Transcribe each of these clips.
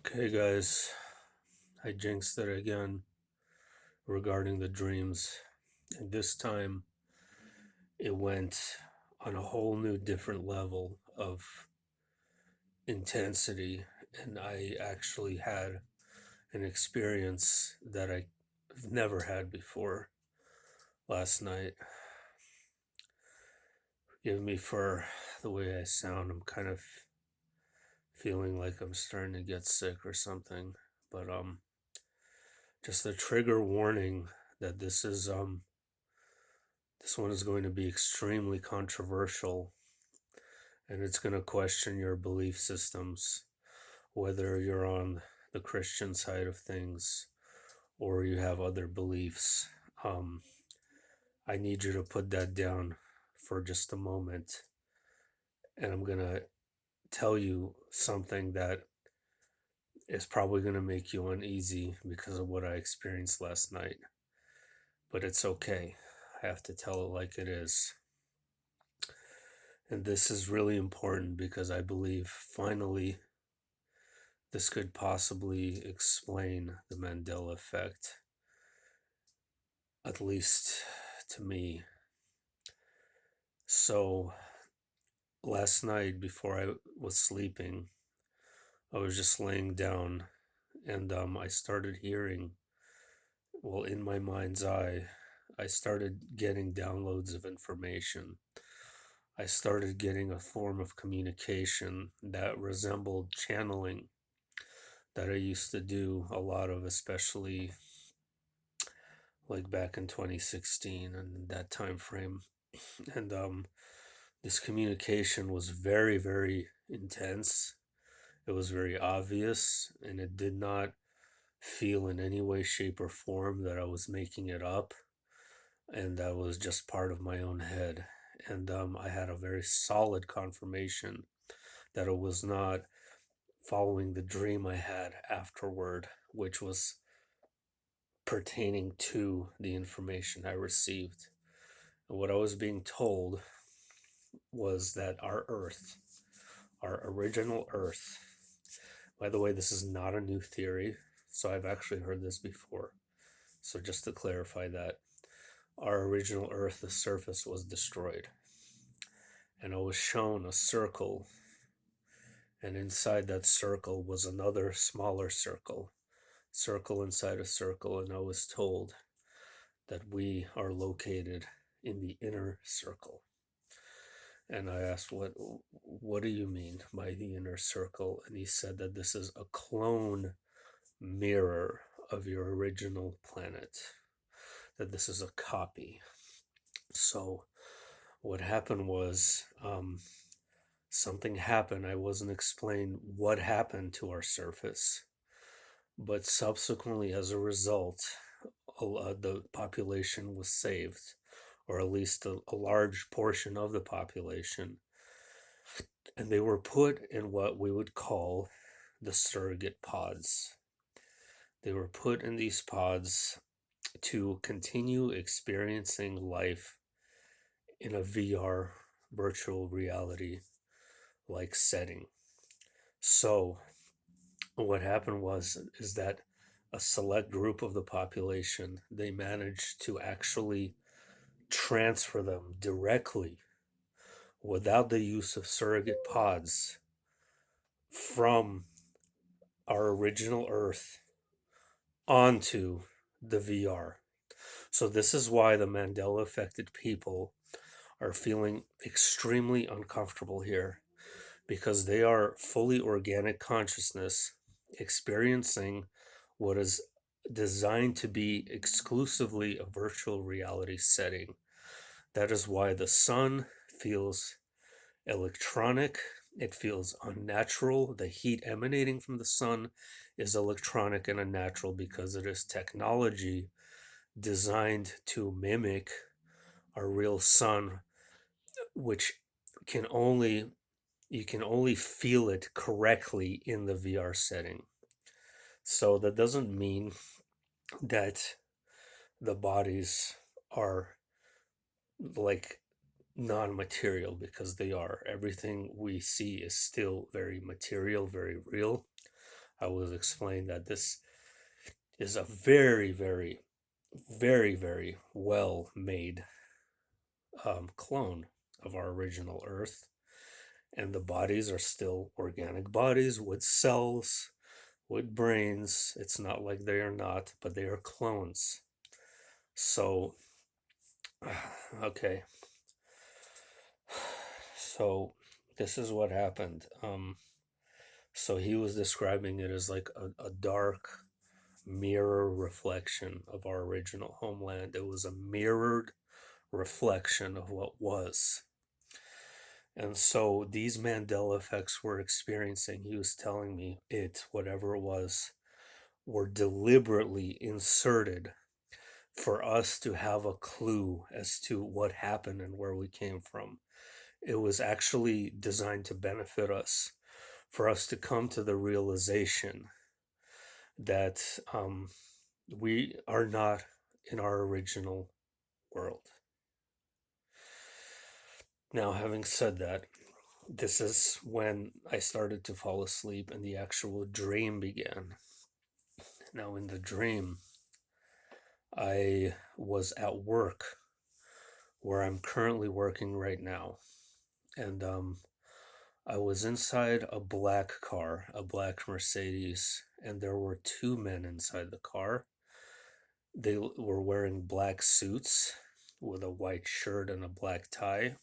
Okay, guys, I jinxed it again regarding the dreams. And this time it went on a whole new different level of intensity. And I actually had an experience that I've never had before last night. Forgive me for the way I sound. I'm kind of feeling like I'm starting to get sick or something. But just a trigger warning that this one is going to be extremely controversial and it's going to question your belief systems, whether you're on the Christian side of things or you have other beliefs. Um, I need you to put that down for just a moment. And I'm going to tell you something that is probably going to make you uneasy because of what I experienced last night. But it's okay. I have to tell it like it is. And this is really important because I believe finally this could possibly explain the Mandela effect, at least to me. So, last night before I was sleeping, I was just laying down and I started hearing, well, in my mind's eye, I started getting downloads of information. I started getting a form of communication that resembled channeling that I used to do a lot of, especially like back in 2016 and that time frame. And this communication was very, very intense. It was very obvious, and it did not feel in any way, shape, or form that I was making it up, and that was just part of my own head. And I had a very solid confirmation that it was not following the dream I had afterward, which was pertaining to the information I received. And what I was being told was that our Earth, our original Earth, by the way, this is not a new theory, so I've actually heard this before. So just to clarify that, our original Earth, the surface was destroyed. And I was shown a circle, and inside that circle was another smaller circle, circle inside a circle, and I was told that we are located in the inner circle. And I asked, what do you mean by the inner circle? And he said that this is a clone mirror of your original planet, that this is a copy. So what happened was something happened. I wasn't explained what happened to our surface, but subsequently, as a result, the population was saved, or at least a large portion of the population, and they were put in what we would call the surrogate pods. They were put in these pods to continue experiencing life in a VR virtual reality like setting. So what happened was is that a select group of the population, they managed to actually transfer them directly without the use of surrogate pods from our original Earth onto the VR. So this is why the Mandela affected people are feeling extremely uncomfortable here, because they are fully organic consciousness experiencing what is designed to be exclusively a virtual reality setting. That is why the sun feels electronic, it feels unnatural. The heat emanating from the sun is electronic and unnatural because it is technology designed to mimic a real sun, which can only you can only feel it correctly in the VR setting. So that doesn't mean that the bodies are like non-material, because they are. Everything we see is still very material, very real. I was explained that this is a very, very, very, very well made clone of our original Earth. And the bodies are still organic bodies with cells, with brains. It's not like they are not, but they are clones. So, okay. So, this is what happened. So he was describing it as like a dark mirror reflection of our original homeland. It was a mirrored reflection of what was. And so these Mandela effects we're experiencing, he was telling me whatever it was, were deliberately inserted for us to have a clue as to what happened and where we came from. It was actually designed to benefit us, for us to come to the realization that we are not in our original world. Now, having said that, this is when I started to fall asleep and the actual dream began. Now, in the dream, I was at work where I'm currently working right now. And I was inside a black car, a black Mercedes, and there were two men inside the car. They were wearing black suits with a white shirt and a black tie.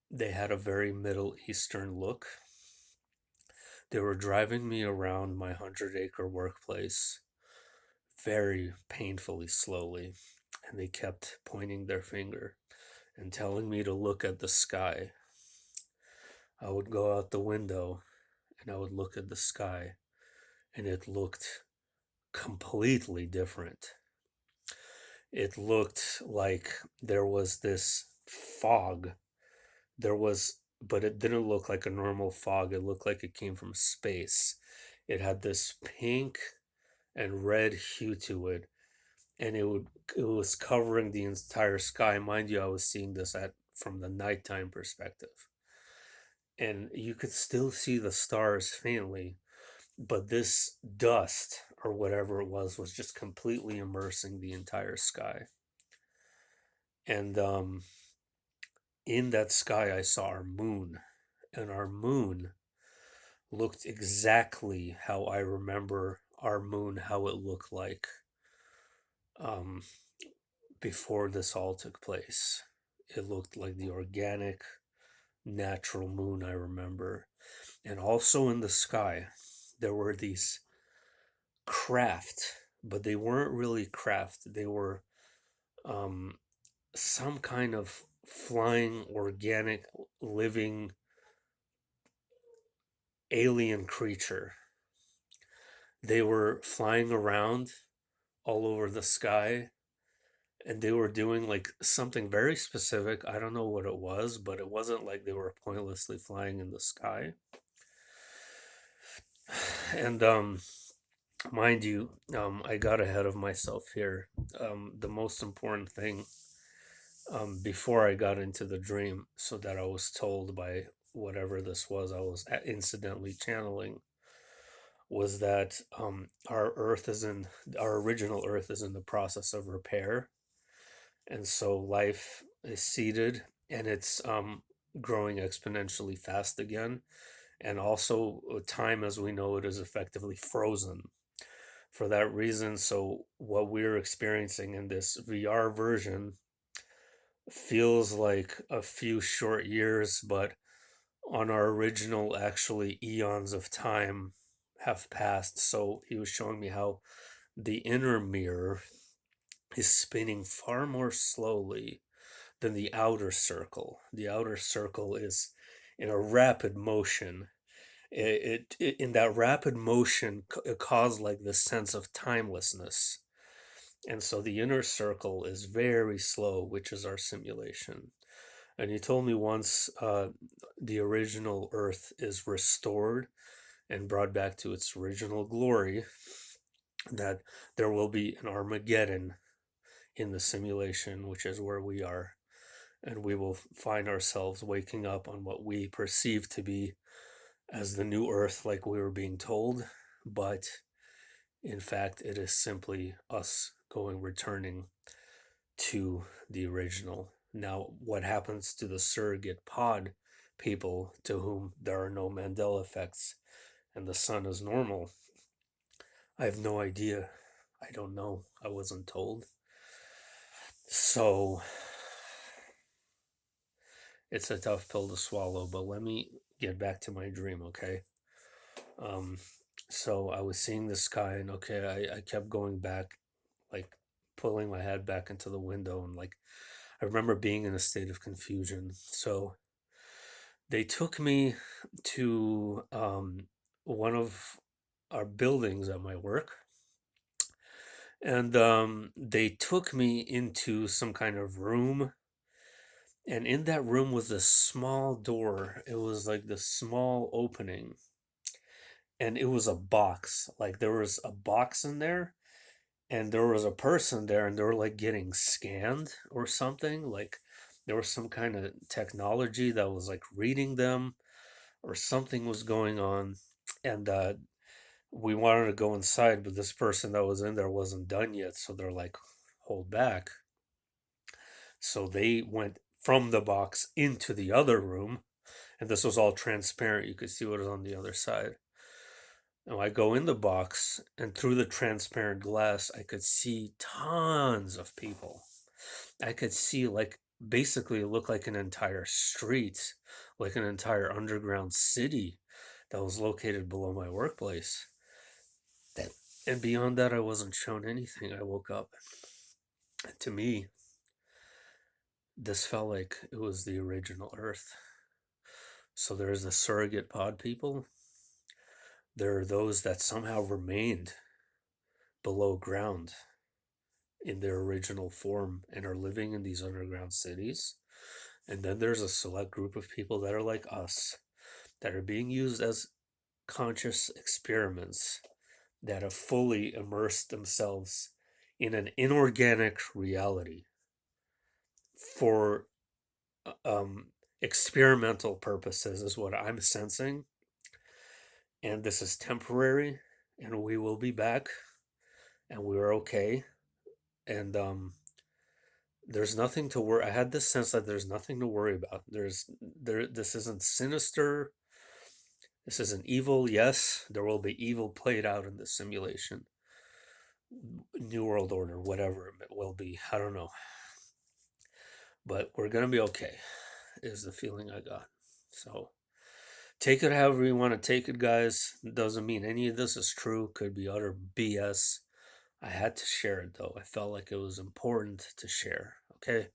They had a very Middle Eastern look. They were driving me around my 100-acre workplace very painfully slowly, and they kept pointing their finger and telling me to look at the sky. I would go out the window and I would look at the sky, and it looked completely different. It looked like there was this fog. But it didn't look like a normal fog. It looked like it came from space. It had this pink and red hue to it, and it was covering the entire sky. Mind you, I was seeing this from the nighttime perspective, and you could still see the stars faintly, but this dust or whatever it was just completely immersing the entire sky. And in that sky, I saw our moon, and our moon looked exactly how I remember our moon, how it looked like um, before this all took place. It looked like the organic, natural moon I remember. And also in the sky, there were these craft, but they weren't really craft. They were um, some kind of flying, organic, living alien creature. They were flying around all over the sky, and they were doing like something very specific. I don't know what it was, but it wasn't like they were pointlessly flying in the sky. And mind you, I got ahead of myself here. The most important thing, before I got into the dream, so that I was told by whatever this was I was incidentally channeling, was that our original Earth is in the process of repair, and so life is seeded, and it's growing exponentially fast again, and also time as we know it is effectively frozen for that reason. So what we're experiencing in this VR version feels like a few short years, but on our original, actually eons of time have passed. So he was showing me how the inner mirror is spinning far more slowly than the outer circle. The outer circle is in a rapid motion. In that rapid motion, it caused like this sense of timelessness. And so the inner circle is very slow, which is our simulation. And you told me once the original Earth is restored and brought back to its original glory, that there will be an Armageddon in the simulation, which is where we are. And we will find ourselves waking up on what we perceive to be as the new Earth, like we were being told, but in fact, it is simply us returning to the original. Now, what happens to the surrogate pod people to whom there are no Mandela effects and the sun is normal? I have no idea. I don't know. I wasn't told. So it's a tough pill to swallow, but let me get back to my dream, okay? Um, so I was seeing the sky, and okay, I kept going back, like pulling my head back into the window, and like I remember being in a state of confusion. So they took me to one of our buildings at my work, and they took me into some kind of room. And in that room was a small door. It was like this small opening, and it was a box. Like there was a box in there, and there was a person there, and they were like getting scanned or something. Like there was some kind of technology that was like reading them, or something was going on. And we wanted to go inside, but this person that was in there wasn't done yet. So they're like, hold back. So they went from the box into the other room, and this was all transparent. You could see what was on the other side. Now I go in the box, and through the transparent glass, I could see tons of people. I could see, like, basically it looked like an entire street, like an entire underground city that was located below my workplace. And beyond that, I wasn't shown anything. I woke up. And to me, this felt like it was the original Earth. So there's the surrogate pod people. There are those that somehow remained below ground in their original form and are living in these underground cities. And then there's a select group of people that are like us, that are being used as conscious experiments, that have fully immersed themselves in an inorganic reality for experimental purposes, is what I'm sensing. And this is temporary, and we will be back, and we're okay. And there's nothing to worry. I had this sense that there's nothing to worry about. This isn't sinister. This isn't evil. Yes, there will be evil played out in this simulation. New World Order, whatever it will be. I don't know. But we're gonna be okay, is the feeling I got. So take it however you want to take it, guys. It doesn't mean any of this is true. Could be utter BS. I had to share it though. I felt like it was important to share. Okay.